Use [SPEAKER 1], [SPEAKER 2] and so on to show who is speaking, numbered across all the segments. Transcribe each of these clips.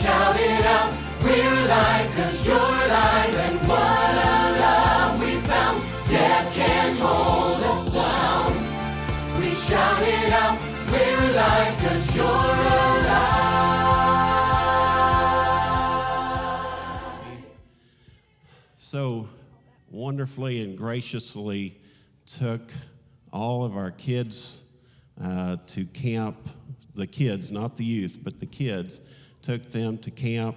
[SPEAKER 1] shout it out, we're alive, 'cause you're alive, and what a love we found. Death can't hold us down. We shout it out, we're alive, 'cause you're alive.
[SPEAKER 2] So wonderfully and graciously took all of our kids to camp. The kids, not the youth, but the kids, took them to camp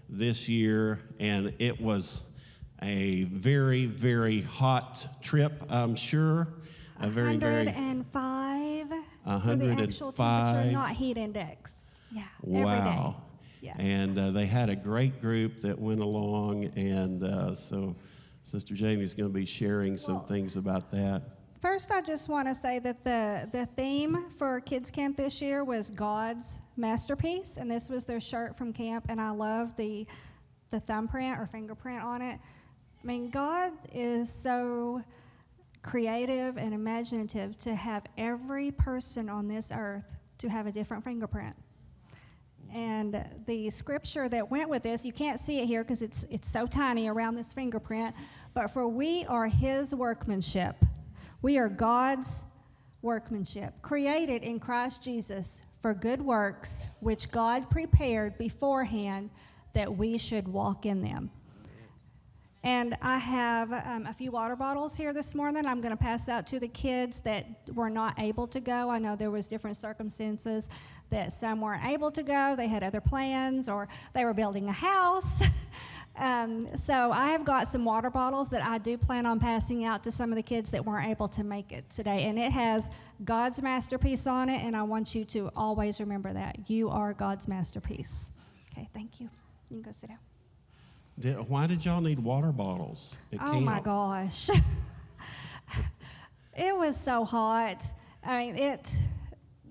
[SPEAKER 2] this year, and it was a very, very hot trip, I'm sure. A very,
[SPEAKER 3] 105 for the actual temperature, not heat index. Yeah,
[SPEAKER 2] wow.
[SPEAKER 3] Every day. Yeah.
[SPEAKER 2] And they had a great group that went along, and so Sister Jamie's going to be sharing some things about that.
[SPEAKER 3] First, I just want to say that the theme for Kids Camp this year was God's Masterpiece, and this was their shirt from camp, and I love the thumbprint or fingerprint on it. I mean, God is so creative and imaginative to have every person on this earth to have a different fingerprint. And the scripture that went with this, you can't see it here because it's so tiny around this fingerprint, but for we are his workmanship. We are God's workmanship, created in Christ Jesus for good works, which God prepared beforehand that we should walk in them. And I have a few water bottles here this morning. I'm going to pass out to the kids that were not able to go. I know there was different circumstances that some weren't able to go. They had other plans, or they were building a house. So I have got some water bottles that I do plan on passing out to some of the kids that weren't able to make it today. And it has God's masterpiece on it, and I want you to always remember that. You are God's masterpiece. Okay, thank you. You can go sit down.
[SPEAKER 2] Why did y'all need water bottles?
[SPEAKER 3] My gosh. It was so hot. I mean,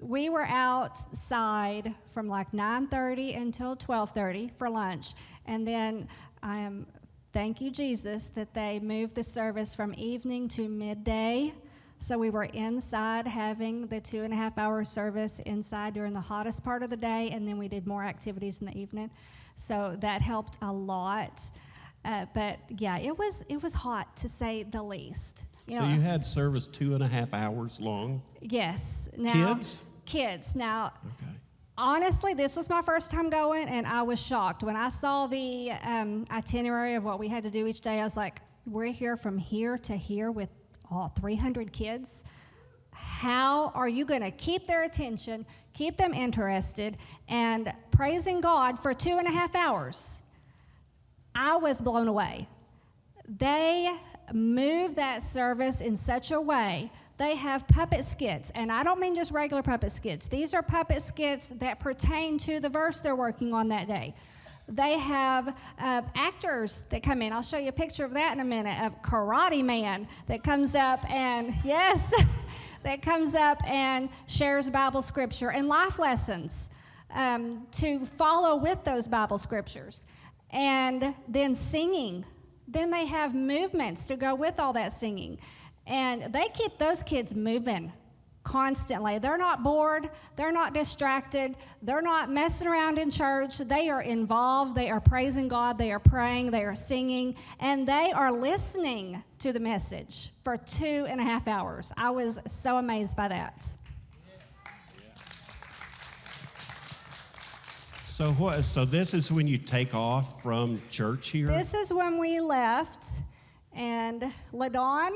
[SPEAKER 3] we were outside from like 9:30 until 12:30 for lunch. And then thank you, Jesus, that they moved the service from evening to midday. So we were inside having the 2.5-hour service inside during the hottest part of the day, and then we did more activities in the evening. So that helped a lot. But yeah, it was hot, to say the least.
[SPEAKER 2] So you had service 2.5 hours long?
[SPEAKER 3] Yes. Now,
[SPEAKER 2] Kids?
[SPEAKER 3] Now,
[SPEAKER 2] okay.
[SPEAKER 3] Honestly, this was my first time going, and I was shocked. When I saw the itinerary of what we had to do each day, I was like, we're here from here to here with all 300 kids. How are you going to keep their attention, keep them interested, and praising God for 2.5 hours? I was blown away. They moved that service in such a way. They have puppet skits, and I don't mean just regular puppet skits. These are puppet skits that pertain to the verse they're working on that day. They have actors that come in. I'll show you a picture of that in a minute, of Karate Man that comes up and, yes, that comes up and shares Bible scripture and life lessons to follow with those Bible scriptures. And then singing. Then they have movements to go with all that singing. And they keep those kids moving constantly. They're not bored. They're not distracted. They're not messing around in church. They are involved. They are praising God. They are praying. They are singing. And they are listening to the message for 2.5 hours. I was so amazed by that.
[SPEAKER 2] So this is when you take off from church here?
[SPEAKER 3] This is when we left, and LaDawn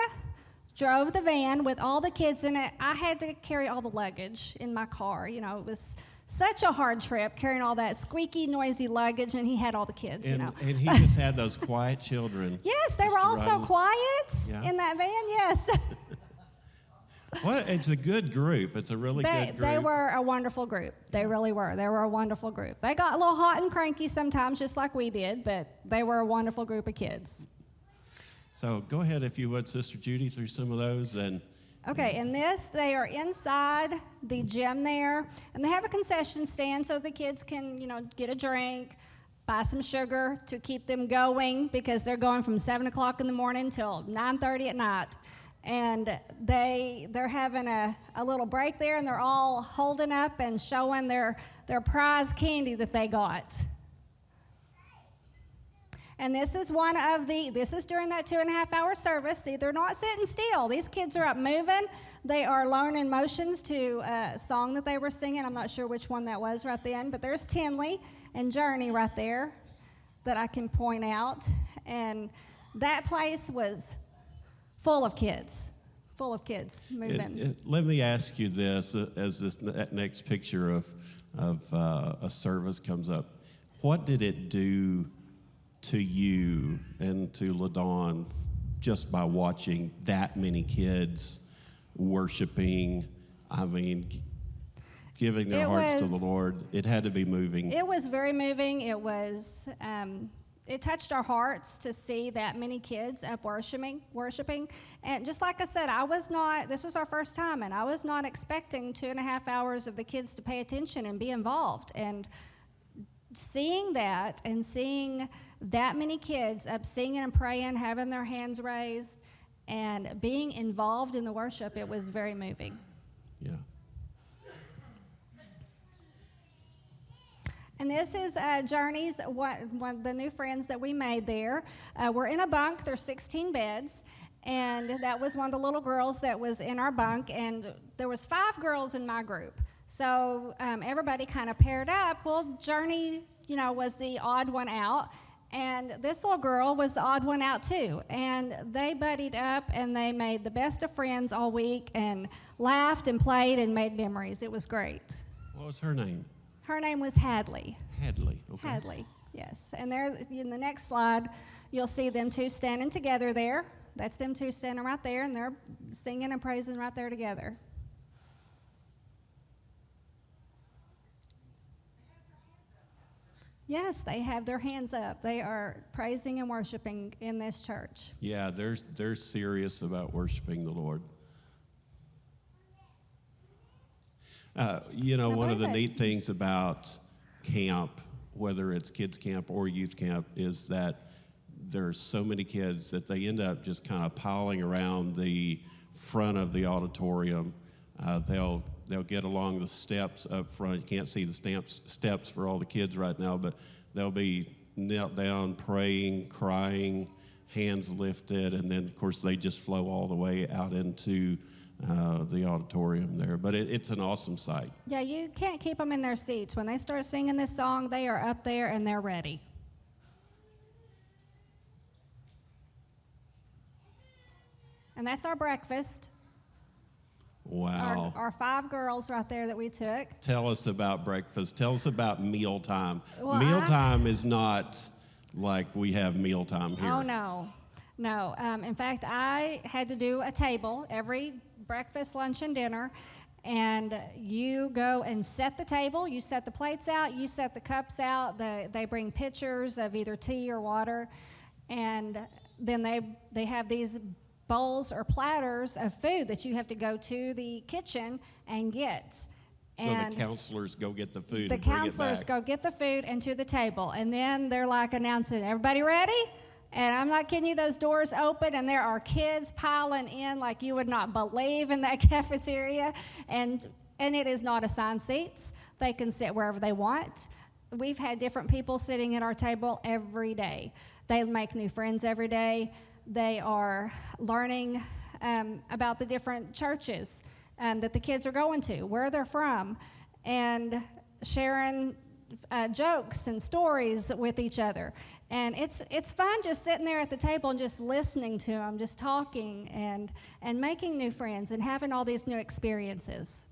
[SPEAKER 3] drove the van with all the kids in it. I had to carry all the luggage in my car. You know, it was such a hard trip carrying all that squeaky, noisy luggage, and he had all the kids,
[SPEAKER 2] And he just had those quiet children.
[SPEAKER 3] Yes, they were all so quiet in that van, yes.
[SPEAKER 2] Well, it's a good group. It's a really good group.
[SPEAKER 3] They were a wonderful group. They really were. They were a wonderful group. They got a little hot and cranky sometimes, just like we did, but they were a wonderful group of kids.
[SPEAKER 2] So go ahead, if you would, Sister Judy, through some of those.
[SPEAKER 3] Okay, and they are inside the gym there, and they have a concession stand so the kids can, get a drink, buy some sugar to keep them going, because they're going from 7 o'clock in the morning till 9:30 at night. And they're having a little break there, and they're all holding up and showing their prize candy that they got. And this is during that 2.5-hour service. See, they're not sitting still. These kids are up moving. They are learning motions to a song that they were singing. I'm not sure which one that was right then, but there's Tinley and Journey right there that I can point out. And that place was full of kids moving.
[SPEAKER 2] Let me ask you this, as this next picture of a service comes up. What did it do to you and to LaDawn just by watching that many kids worshiping? I mean, giving their hearts to the Lord. It had to be moving.
[SPEAKER 3] It was very moving. It touched our hearts to see that many kids up worshiping. And just like I said, this was our first time, and I was not expecting 2.5 hours of the kids to pay attention and be involved. And seeing that and seeing that many kids up singing and praying, having their hands raised, and being involved in the worship, it was very moving.
[SPEAKER 2] Yeah.
[SPEAKER 3] And this is Journey's, one of the new friends that we made there. We're in a bunk. There's 16 beds. And that was one of the little girls that was in our bunk. And there was 5 girls in my group. So everybody kind of paired up. Well, Journey, was the odd one out. And this little girl was the odd one out, too. And they buddied up, and they made the best of friends all week and laughed and played and made memories. It was great.
[SPEAKER 2] What was her name?
[SPEAKER 3] Her name was Hadley.
[SPEAKER 2] Hadley, okay.
[SPEAKER 3] Hadley, yes. And there, in the next slide, you'll see them two standing together there. That's them two standing right there, and they're singing and praising right there together. Yes, they have their hands up. They are praising and worshiping in this church.
[SPEAKER 2] Yeah, they're serious about worshiping the Lord. One of the neat things about camp, whether it's kids camp or youth camp, is that there's so many kids that they end up just kind of piling around the front of the auditorium. They'll get along the steps up front. You can't see the steps for all the kids right now, but they'll be knelt down, praying, crying, hands lifted, and then, of course, they just flow all the way out into the auditorium there. But it's an awesome sight.
[SPEAKER 3] Yeah, you can't keep them in their seats. When they start singing this song, they are up there and they're ready. And that's our breakfast.
[SPEAKER 2] Wow.
[SPEAKER 3] Our 5 girls right there that we took.
[SPEAKER 2] Tell us about breakfast. Tell us about mealtime.
[SPEAKER 3] Well,
[SPEAKER 2] Mealtime is not like we have mealtime here.
[SPEAKER 3] Oh, no. No. In fact, I had to do a table every breakfast, lunch, and dinner. And you go and set the table. You set the plates out. You set the cups out. They bring pitchers of either tea or water. And then they have these bowls or platters of food that you have to go to the kitchen and get.
[SPEAKER 2] So the counselors go get the food
[SPEAKER 3] The
[SPEAKER 2] and bring it
[SPEAKER 3] counselors
[SPEAKER 2] back.
[SPEAKER 3] go get the food and to the table. And then they're like announcing, everybody ready? And I'm not kidding you, those doors open and there are kids piling in like you would not believe in that cafeteria. And it is not assigned seats. They can sit wherever they want. We've had different people sitting at our table every day. They make new friends every day. They are learning about the different churches that the kids are going to, where they're from, and sharing jokes and stories with each other. And it's fun just sitting there at the table and just listening to them, just talking and making new friends and having all these new experiences.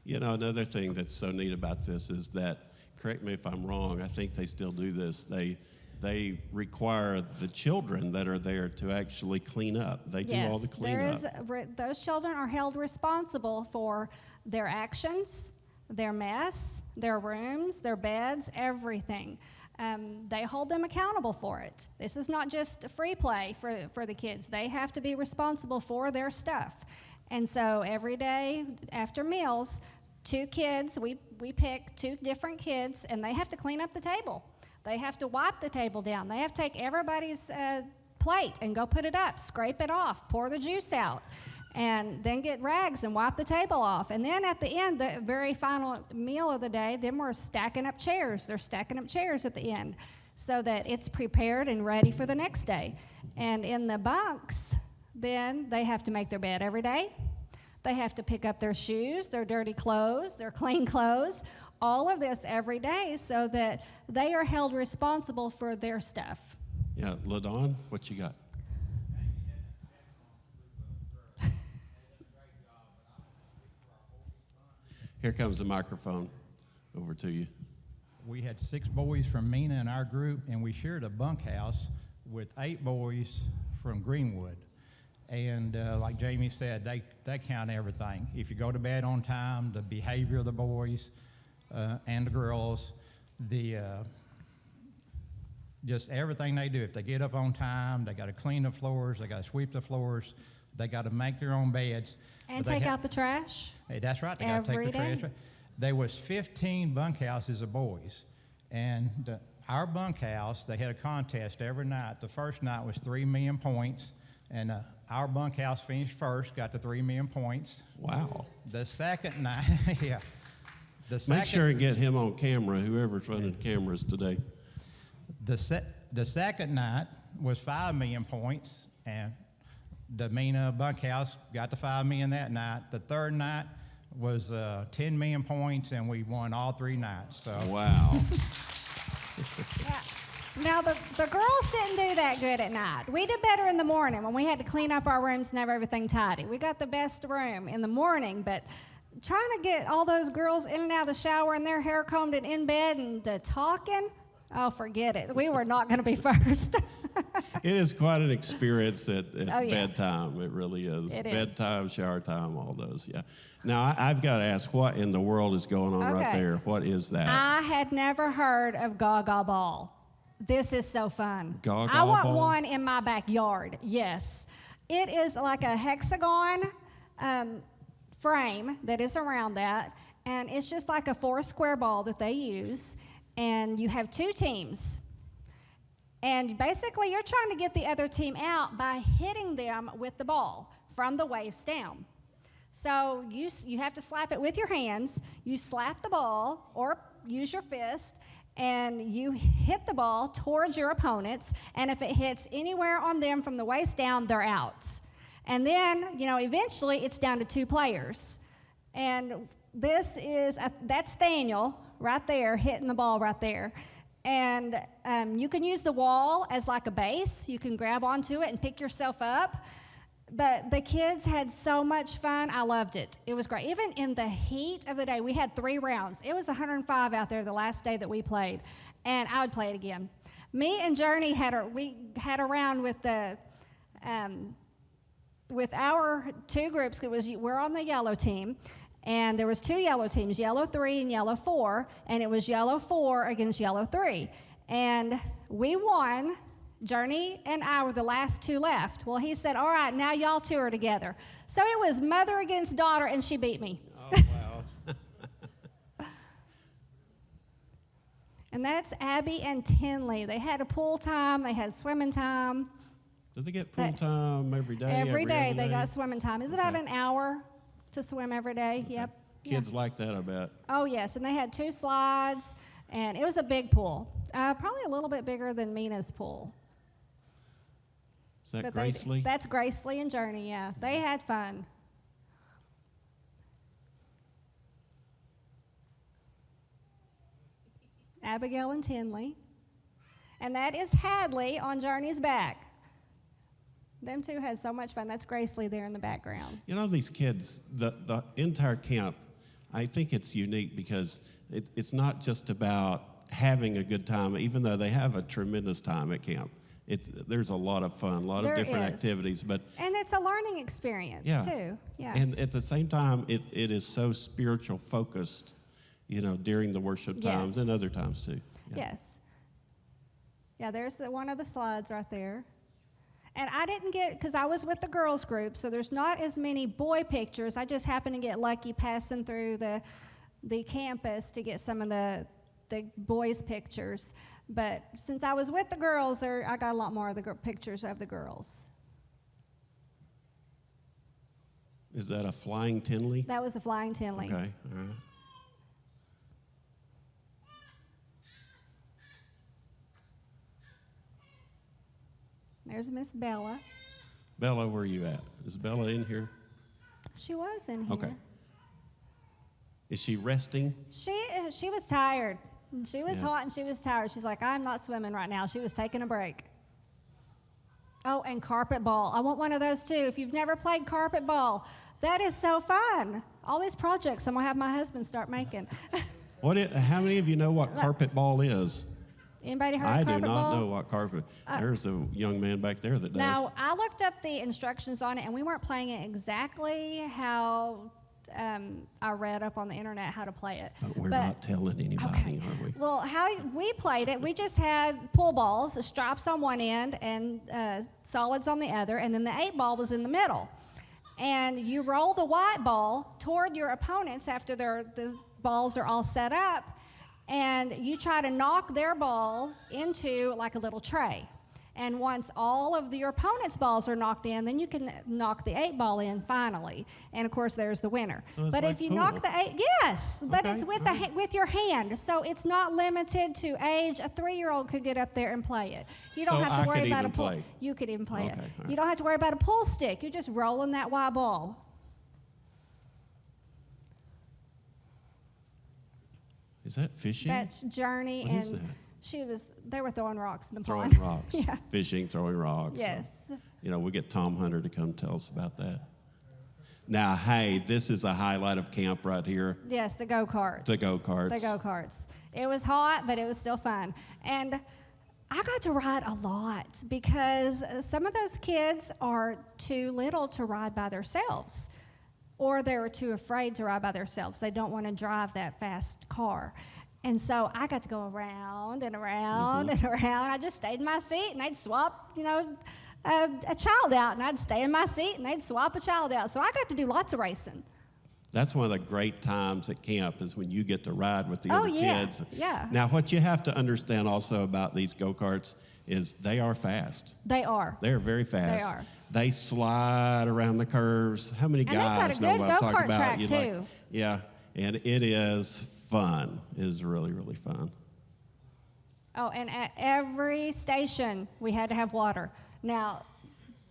[SPEAKER 2] Another thing that's so neat about this is that, correct me if I'm wrong, I think they still do this. They require the children that are there to actually clean up. They do all the cleanup.
[SPEAKER 3] Those children are held responsible for their actions, their mess, their rooms, their beds, everything. They hold them accountable for it. This is not just free play for the kids. They have to be responsible for their stuff. And so every day after meals, 2 kids, we pick 2 different kids, and they have to clean up the table. They have to wipe the table down. They have to take everybody's plate and go put it up, scrape it off, pour the juice out. and then get rags and wipe the table off. And then at the end, the very final meal of the day, then we're stacking up chairs. They're stacking up chairs at the end so that it's prepared and ready for the next day. And in the bunks, then they have to make their bed every day. They have to pick up their shoes, their dirty clothes, their clean clothes, all of this every day so that they are held responsible for their stuff.
[SPEAKER 2] Yeah, LaDawn, what you got? Here comes the microphone over to you.
[SPEAKER 4] We had 6 boys from Mena in our group, and we shared a bunkhouse with 8 boys from Greenwood. And like Jamie said, they count everything. If you go to bed on time, the behavior of the boys and the girls, just everything they do. If they get up on time, they got to clean the floors, they got to sweep the floors, they got to make their own beds.
[SPEAKER 3] And take out the trash.
[SPEAKER 4] Hey, that's right. They got to take the
[SPEAKER 3] Every
[SPEAKER 4] trash.
[SPEAKER 3] day.
[SPEAKER 4] There was 15 bunkhouses of boys, and our bunkhouse, they had a contest every night. The first night was 3 million points, and our bunkhouse finished first, got the 3 million points.
[SPEAKER 2] Wow.
[SPEAKER 4] The second night, yeah.
[SPEAKER 2] Make sure and get him on camera, whoever's running cameras today.
[SPEAKER 4] The second night was 5 million points, and the Mena bunkhouse got the 5 million that night. The third night was 10 million points, and we won all 3 nights. So.
[SPEAKER 2] Wow.
[SPEAKER 3] Yeah. Now, the girls didn't do that good at night. We did better in the morning when we had to clean up our rooms and have everything tidy. We got the best room in the morning, but trying to get all those girls in and out of the shower and their hair combed and in bed and talking, oh, forget it. We were not going to be first.
[SPEAKER 2] It is quite an experience at
[SPEAKER 3] Oh, yeah.
[SPEAKER 2] bedtime. It really is.
[SPEAKER 3] It is.
[SPEAKER 2] Bedtime, shower time, all those, yeah. Now, I've got to ask, what in the world is going on right
[SPEAKER 3] Okay.
[SPEAKER 2] there? What is that?
[SPEAKER 3] I had never heard of Gaga Ball. This is so fun.
[SPEAKER 2] Gaga
[SPEAKER 3] I want
[SPEAKER 2] Ball?
[SPEAKER 3] one in my backyard, yes. It is like a hexagon frame that is around that, and it's just like a 4-square ball that they use, and you have 2 teams. And basically, you're trying to get the other team out by hitting them with the ball from the waist down. So you have to slap it with your hands. You slap the ball or use your fist, and you hit the ball towards your opponents. And if it hits anywhere on them from the waist down, they're out. And then, eventually it's down to 2 players. And that's Daniel right there, hitting the ball right there. And you can use the wall as like a base. You can grab onto it and pick yourself up. But the kids had so much fun. I loved it. It was great. Even in the heat of the day, we had 3 rounds. It was 105 out there the last day that we played. And I would play it again. Me and Journey had a round with our 2 groups. We're on the yellow team. And there was 2 yellow teams, yellow 3 and yellow 4, and it was yellow 4 against yellow 3. And we won. Journey and I were the last 2 left. Well, he said, all right, now y'all 2 are together. So it was mother against daughter, and she beat me.
[SPEAKER 2] Oh, wow.
[SPEAKER 3] And that's Abby and Tinley. They had a pool time. They had swimming time.
[SPEAKER 2] Do they get pool time every day?
[SPEAKER 3] Every day
[SPEAKER 2] other
[SPEAKER 3] they got swimming time. It's about an hour to swim every day.
[SPEAKER 2] Okay.
[SPEAKER 3] Yep.
[SPEAKER 2] Kids like that, I bet.
[SPEAKER 3] Oh, yes, and they had 2 slides, and it was a big pool. Probably a little bit bigger than Mena's pool.
[SPEAKER 2] Is that
[SPEAKER 3] But
[SPEAKER 2] Gracely?
[SPEAKER 3] That's Gracely and Journey, yeah. They had fun. Abigail and Tinley. And that is Hadley on Journey's back. Them 2 had so much fun. That's Gracely there in the background.
[SPEAKER 2] These kids, the entire camp, I think it's unique because it's not just about having a good time, even though they have a tremendous time at camp. There's a lot of fun, a lot of different activities.
[SPEAKER 3] And it's a learning experience, too. Yeah.
[SPEAKER 2] And at the same time, it is so spiritual focused, during the worship times and other times, too. Yeah.
[SPEAKER 3] Yes. Yeah, there's one of the slides right there. And I didn't because I was with the girls group, so there's not as many boy pictures. I just happened to get lucky passing through the campus to get some of the boys' pictures. But since I was with the girls, I got a lot more of the pictures of the girls.
[SPEAKER 2] Is that a flying Tinley?
[SPEAKER 3] That was a flying Tinley.
[SPEAKER 2] Okay, all right.
[SPEAKER 3] There's Miss Bella.
[SPEAKER 2] Bella, where are you at? Is Bella in here?
[SPEAKER 3] She was in here.
[SPEAKER 2] Okay. Is she resting?
[SPEAKER 3] She was tired. She was
[SPEAKER 2] Yeah.
[SPEAKER 3] hot and she was tired. She's like, I'm not swimming right now. She was taking a break. Oh, and carpet ball. I want one of those too. If you've never played carpet ball, that is so fun. All these projects I'm going to have my husband start making.
[SPEAKER 2] How many of you know what carpet ball is?
[SPEAKER 3] Anybody heard
[SPEAKER 2] I
[SPEAKER 3] of
[SPEAKER 2] do
[SPEAKER 3] carpet
[SPEAKER 2] not
[SPEAKER 3] ball?
[SPEAKER 2] know what carpet. There's a young man back there that does.
[SPEAKER 3] Now, I looked up the instructions on it, and we weren't playing it exactly how I read up on the internet how to play it.
[SPEAKER 2] But we're not telling anybody, are we?
[SPEAKER 3] Well, how we played it, we just had pool balls, stripes on one end and solids on the other, and then the 8-ball was in the middle. And you roll the white ball toward your opponents after the balls are all set up, and you try to knock their ball into like a little tray. And once all of your opponent's balls are knocked in, then you can knock the 8-ball in finally. And of course, there's the winner.
[SPEAKER 2] So it's
[SPEAKER 3] but
[SPEAKER 2] like
[SPEAKER 3] if you
[SPEAKER 2] pool.
[SPEAKER 3] knock the 8, yes, but
[SPEAKER 2] Okay,
[SPEAKER 3] it's with
[SPEAKER 2] all right.
[SPEAKER 3] with your hand. So it's not limited to age. A 3-year-old could get up there and play it. You don't
[SPEAKER 2] So
[SPEAKER 3] have
[SPEAKER 2] I
[SPEAKER 3] to worry
[SPEAKER 2] could
[SPEAKER 3] about
[SPEAKER 2] even
[SPEAKER 3] a pull.
[SPEAKER 2] play.
[SPEAKER 3] You could even play it.
[SPEAKER 2] Okay, all
[SPEAKER 3] You
[SPEAKER 2] right.
[SPEAKER 3] don't have to worry about a pull stick. You're just rolling that white ball.
[SPEAKER 2] Is that fishing?
[SPEAKER 3] That's Journey,
[SPEAKER 2] What
[SPEAKER 3] and
[SPEAKER 2] is that?
[SPEAKER 3] they were throwing rocks in the
[SPEAKER 2] Throwing
[SPEAKER 3] pond.
[SPEAKER 2] rocks.
[SPEAKER 3] Yeah.
[SPEAKER 2] Fishing, throwing rocks.
[SPEAKER 3] Yes.
[SPEAKER 2] You know, we get Tom Hunter to come tell us about that. Now, hey, this is a highlight of camp right here.
[SPEAKER 3] Yes, the go-karts.
[SPEAKER 2] The go-karts.
[SPEAKER 3] The go-karts. It was hot, but it was still fun. And I got to ride a lot because some of those kids are too little to ride by themselves, or they're too afraid to ride by themselves. They don't want to drive that fast car. And so I got to go around and around and around. I just stayed in my seat, and they'd swap, a child out, and I'd stay in my seat, and they'd swap a child out. So I got to do lots of racing.
[SPEAKER 2] That's one of the great times at camp is when you get to ride with the other kids.
[SPEAKER 3] Yeah.
[SPEAKER 2] Now, what you have to understand also about these go-karts is they are fast.
[SPEAKER 3] They are.
[SPEAKER 2] They are very fast.
[SPEAKER 3] They are.
[SPEAKER 2] They slide around the curves. How many
[SPEAKER 3] And they've got
[SPEAKER 2] guys
[SPEAKER 3] a
[SPEAKER 2] know
[SPEAKER 3] good
[SPEAKER 2] what I'm talking
[SPEAKER 3] go-kart
[SPEAKER 2] about?
[SPEAKER 3] track,
[SPEAKER 2] You
[SPEAKER 3] too.
[SPEAKER 2] Yeah, and it is fun. It is really, really fun.
[SPEAKER 3] Oh, and at every station, we had to have water. Now,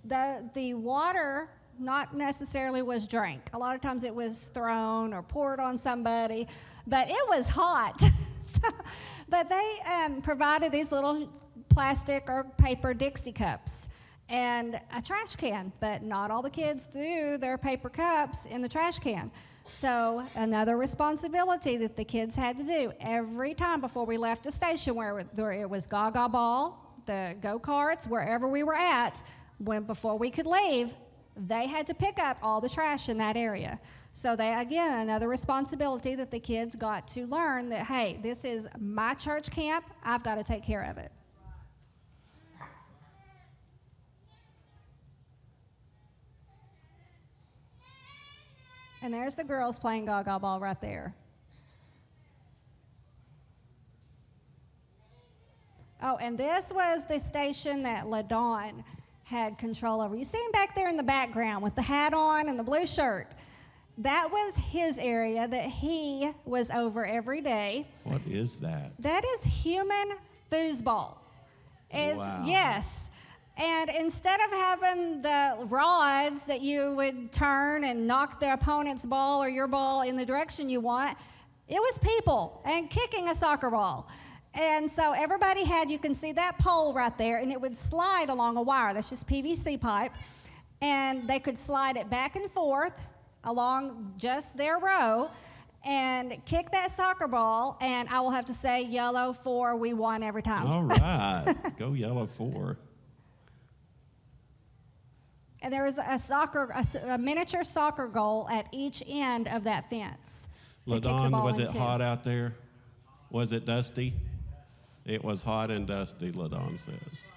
[SPEAKER 3] the water not necessarily was drank. A lot of times it was thrown or poured on somebody, but it was hot. But they provided these little plastic or paper Dixie cups and a trash can, but not all the kids threw their paper cups in the trash can. So another responsibility that the kids had to do every time before we left a station where it was Gaga Ball, the go-karts, wherever we were at, before we could leave, they had to pick up all the trash in that area. So again, another responsibility that the kids got to learn that, hey, this is my church camp, I've got to take care of it. And there's the girls playing Gaga Ball right there. Oh, and this was the station that LaDawn had control over. You see him back there in the background with the hat on and the blue shirt. That was his area that he was over every day.
[SPEAKER 2] What is that?
[SPEAKER 3] That is human foosball.
[SPEAKER 2] Wow.
[SPEAKER 3] Yes. And instead of having the rods that you would turn and knock the opponent's ball or your ball in the direction you want, it was people and kicking a soccer ball. And so everybody you can see that pole right there, and it would slide along a wire. That's just PVC pipe. And they could slide it back and forth along just their row and kick that soccer ball. And I will have to say, yellow 4, we won every time.
[SPEAKER 2] All right. Go yellow 4.
[SPEAKER 3] And there was a miniature soccer goal at each end of that fence. to kick the
[SPEAKER 2] LaDawn,
[SPEAKER 3] ball
[SPEAKER 2] was it
[SPEAKER 3] into.
[SPEAKER 2] hot out there? Was it dusty? It was hot and dusty, LaDawn says.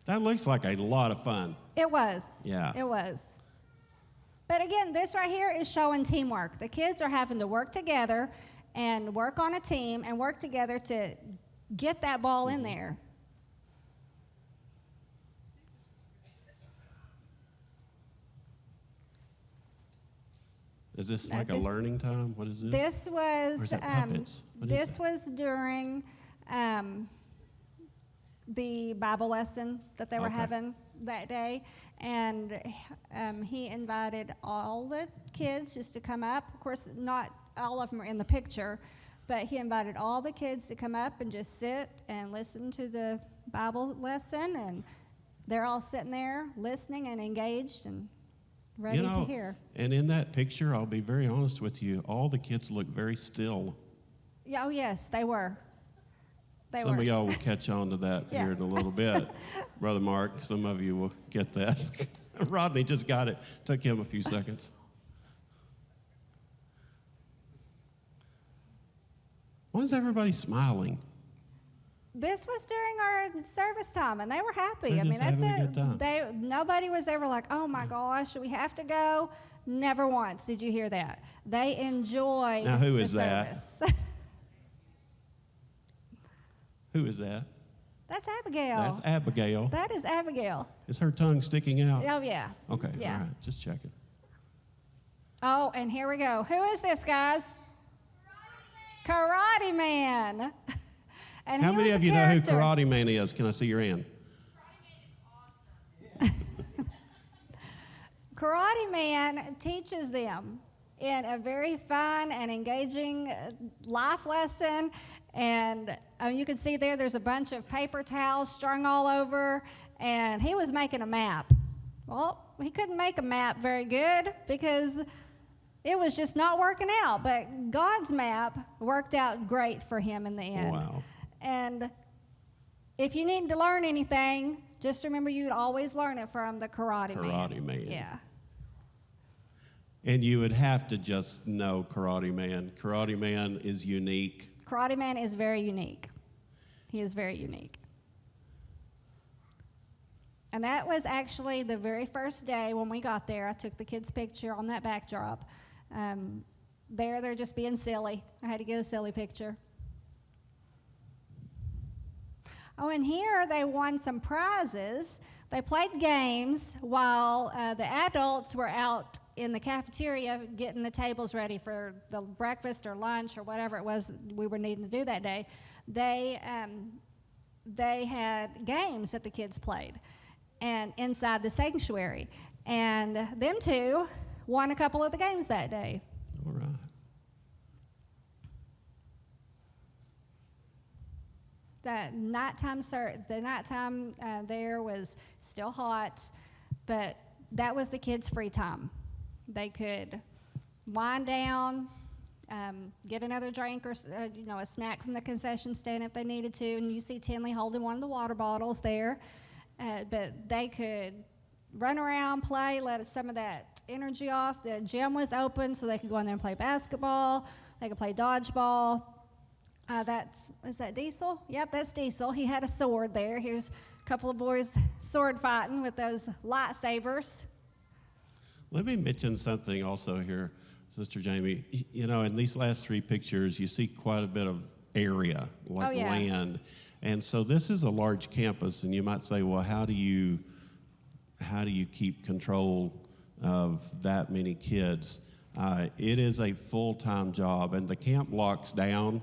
[SPEAKER 2] That looks like a lot of fun.
[SPEAKER 3] It was.
[SPEAKER 2] Yeah.
[SPEAKER 3] It was. But again, this right here is showing teamwork. The kids are having to work together and work on a team and work together to get that ball in there.
[SPEAKER 2] Is this like a learning time? What is this?
[SPEAKER 3] This was
[SPEAKER 2] Or is that puppets? What is
[SPEAKER 3] this
[SPEAKER 2] that?
[SPEAKER 3] was during the Bible lesson that they were
[SPEAKER 2] Okay.
[SPEAKER 3] having that day, and he invited all the kids just to come up. Of course, not all of them are in the picture, but he invited all the kids to come up and just sit and listen to the Bible lesson, and they're all sitting there listening and engaged and ready to hear.
[SPEAKER 2] And in that picture, I'll be very honest with you, all the kids look very still.
[SPEAKER 3] Yeah, oh yes, they were.
[SPEAKER 2] Some of y'all will catch on to that
[SPEAKER 3] Yeah.
[SPEAKER 2] here in a little bit. Brother Mark, some of you will get that. Rodney just got it. Took him a few seconds. Why is everybody smiling?
[SPEAKER 3] This was during our service time, and they were happy.
[SPEAKER 2] They're
[SPEAKER 3] I mean,
[SPEAKER 2] just
[SPEAKER 3] that's
[SPEAKER 2] having a
[SPEAKER 3] it.
[SPEAKER 2] good time.
[SPEAKER 3] Nobody was ever like, "Oh my gosh, we have to go." Never once did you hear that. They enjoyed.
[SPEAKER 2] Now, who
[SPEAKER 3] the
[SPEAKER 2] is that?
[SPEAKER 3] service.
[SPEAKER 2] Who is that?
[SPEAKER 3] That's Abigail.
[SPEAKER 2] That's Abigail.
[SPEAKER 3] That is Abigail.
[SPEAKER 2] Is her tongue sticking out?
[SPEAKER 3] Oh yeah.
[SPEAKER 2] Okay,
[SPEAKER 3] Yeah.
[SPEAKER 2] all right, just checking.
[SPEAKER 3] Oh, and here we go. Who is this, guys? Karate Man. And
[SPEAKER 2] How
[SPEAKER 3] he
[SPEAKER 2] many
[SPEAKER 3] was
[SPEAKER 2] of
[SPEAKER 3] a
[SPEAKER 2] you know who
[SPEAKER 3] character.
[SPEAKER 2] Karate Man is? Can I see your hand?
[SPEAKER 3] Karate Man teaches them in a very fun and engaging life lesson. And you can see there's a bunch of paper towels strung all over. And he was making a map. Well, he couldn't make a map very good because it was just not working out. But God's map worked out great for him in the end.
[SPEAKER 2] Wow.
[SPEAKER 3] And if you need to learn anything, just remember you'd always learn it from the Karate Man.
[SPEAKER 2] Karate Man.
[SPEAKER 3] Yeah.
[SPEAKER 2] And you would have to just know Karate Man. Karate Man is unique.
[SPEAKER 3] Karate Man is very unique. He is very unique. And that was actually the very first day when we got there. I took the kids' picture on that backdrop. They're just being silly. I had to get a silly picture. Oh, and here they won some prizes. They played games while the adults were out in the cafeteria getting the tables ready for the breakfast or lunch or whatever it was we were needing to do that day. They had games that the kids played and inside the sanctuary. And them two won a couple of the games that day.
[SPEAKER 2] All right.
[SPEAKER 3] The nighttime there was still hot, but that was the kids' free time. They could wind down, get another drink or a snack from the concession stand if they needed to. And you see Tinley holding one of the water bottles there, but they could run around, play, let some of that energy off. The gym was open, so they could go in there and play basketball. They could play dodgeball. Is that Diesel? Yep, that's Diesel. He had a sword there. Here's a couple of boys sword fighting with those lightsabers.
[SPEAKER 2] Let me mention something also here, Sister Jamie. You know, in these last three pictures, you see quite a bit of area, like land. And so this is a large campus, and you might say, well, how do you keep control of that many kids? It is a full-time job, and the camp locks down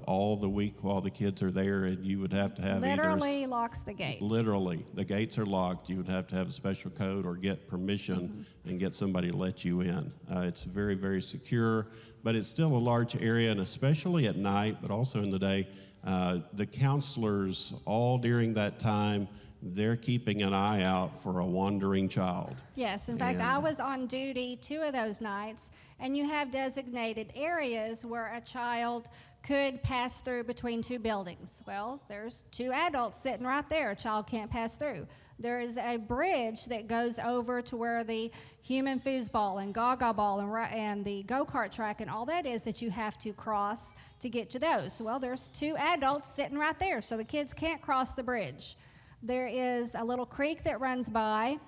[SPEAKER 2] all the week while the kids are there, and you would have to have
[SPEAKER 3] literally locks the gates.
[SPEAKER 2] Literally, the gates are locked. You would have to have a special code or get permission and get somebody to let you in. It's very, very secure, but it's still a large area, and especially at night, but also in the day, the counselors all during that time, they're keeping an eye out for a wandering child.
[SPEAKER 3] Yes, in fact, I was on duty 2 of those nights, and you have designated areas where a child could pass through between 2 buildings. Well, there's 2 adults sitting right there. A child can't pass through. There is a bridge that goes over to where the human foosball and Gaga Ball and the go-kart track and all that is that you have to cross to get to those. Well, there's 2 adults sitting right there, so the kids can't cross the bridge. There is a little creek that runs by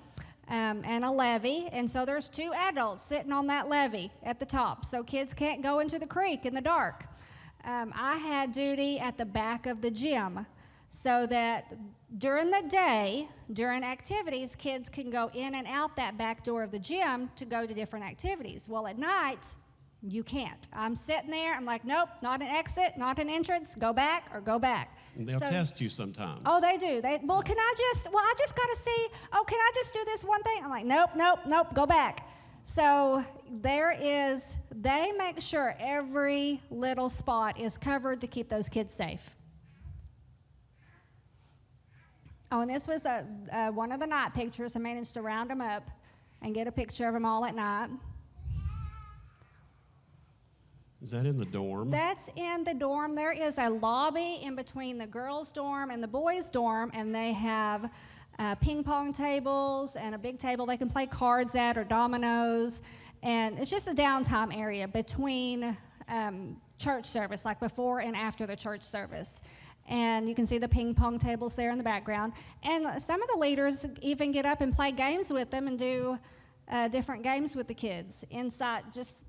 [SPEAKER 3] and a levee, and so there's 2 adults sitting on that levee at the top, so kids can't go into the creek in the dark. I had duty at the back of the gym, so that during the day, during activities, kids can go in and out that back door of the gym to go to different activities. Well, at night, you can't. I'm sitting there, I'm like, nope, not an exit, not an entrance, go back or go back.
[SPEAKER 2] And they'll test you sometimes.
[SPEAKER 3] Oh, they do. I just got to see, can I just do this one thing? I'm like, nope, go back. So they make sure every little spot is covered to keep those kids safe. Oh, and this was one of the night pictures. I managed to round them up and get a picture of them all at night.
[SPEAKER 2] Is that in the dorm?
[SPEAKER 3] That's in the dorm. There is a lobby in between the girls' dorm and the boys' dorm, and they have ping pong tables and a big table they can play cards at or dominoes. And it's just a downtime area between church service, like before and after the church service. And you can see the ping pong tables there in the background. And some of the leaders even get up and play games with them and do different games with the kids inside, just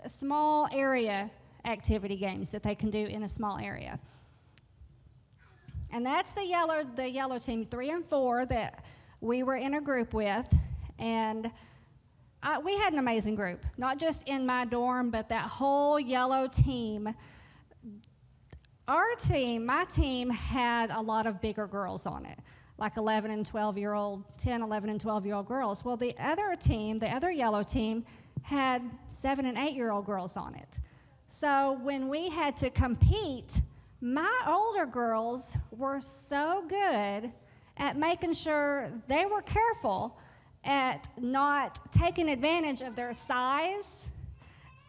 [SPEAKER 3] small area activity games that they can do in a small area. And that's the yellow team, 3 and 4, that we were in a group with. And we had an amazing group, not just in my dorm, but that whole yellow team. Our team, my team, had a lot of bigger girls on it, like 11 and 12-year-old, 10, 11 and 12-year-old girls. Well, the other team, the other yellow team, had 7 and 8-year-old girls on it. So when we had to compete, my older girls were so good at making sure they were careful at not taking advantage of their size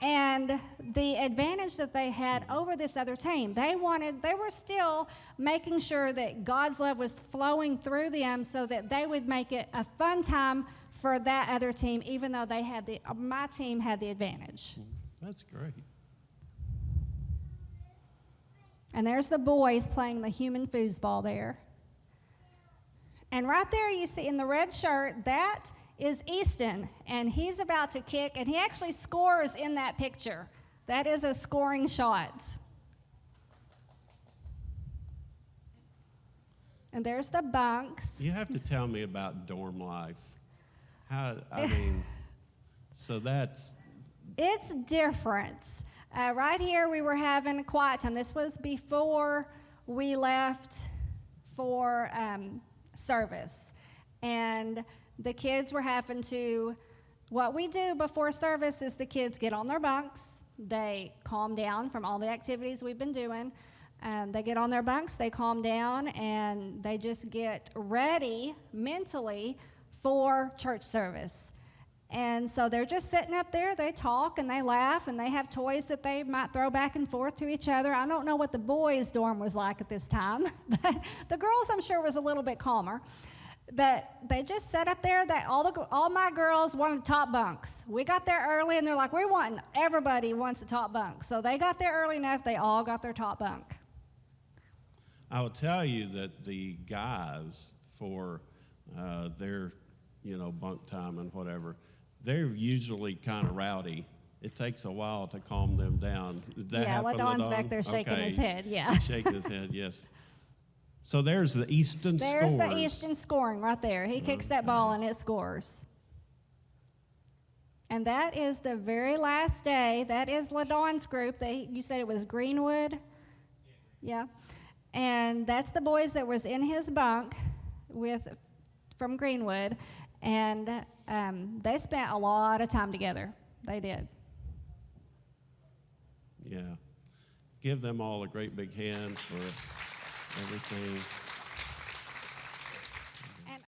[SPEAKER 3] and the advantage that they had over this other team. They were still making sure that God's love was flowing through them so that they would make it a fun time for that other team, even though my team had the advantage.
[SPEAKER 2] That's great.
[SPEAKER 3] And there's the boys playing the human foosball there. And right there you see in the red shirt, that is Easton, and he's about to kick, and he actually scores in that picture. That is a scoring shot. And there's the bunks.
[SPEAKER 2] You have to tell me about dorm life.
[SPEAKER 3] It's different. Right here we were having a quiet time. This was before we left for service. And the kids were having to, what we do before service is the kids get on their bunks. They calm down from all the activities we've been doing. They get on their bunks, they calm down, and they just get ready mentally for church service. And so they're just sitting up there, they talk and they laugh and they have toys that they might throw back and forth to each other. I don't know what the boys' dorm was like at this time, but the girls I'm sure was a little bit calmer. But they just sat up there, all my girls wanted top bunks. We got there early and they're like, everybody wants a top bunk. So they got there early enough, they all got their top bunk.
[SPEAKER 2] I will tell you that the guys, for their bunk time and whatever, they're usually kind of rowdy. It takes a while to calm them down. Did that happen,
[SPEAKER 3] LaDon's
[SPEAKER 2] LaDon?
[SPEAKER 3] back there shaking his head, yeah.
[SPEAKER 2] He's shaking his head, yes. So there's the Easton scores.
[SPEAKER 3] There's the Easton scoring right there. He kicks that ball and it scores. And that is the very last day. That is LaDon's group. You said it was Greenwood? Yeah. And that's the boys that was in his bunk from Greenwood. And they spent a lot of time together. They did.
[SPEAKER 2] Yeah. Give them all a great big hand for everything.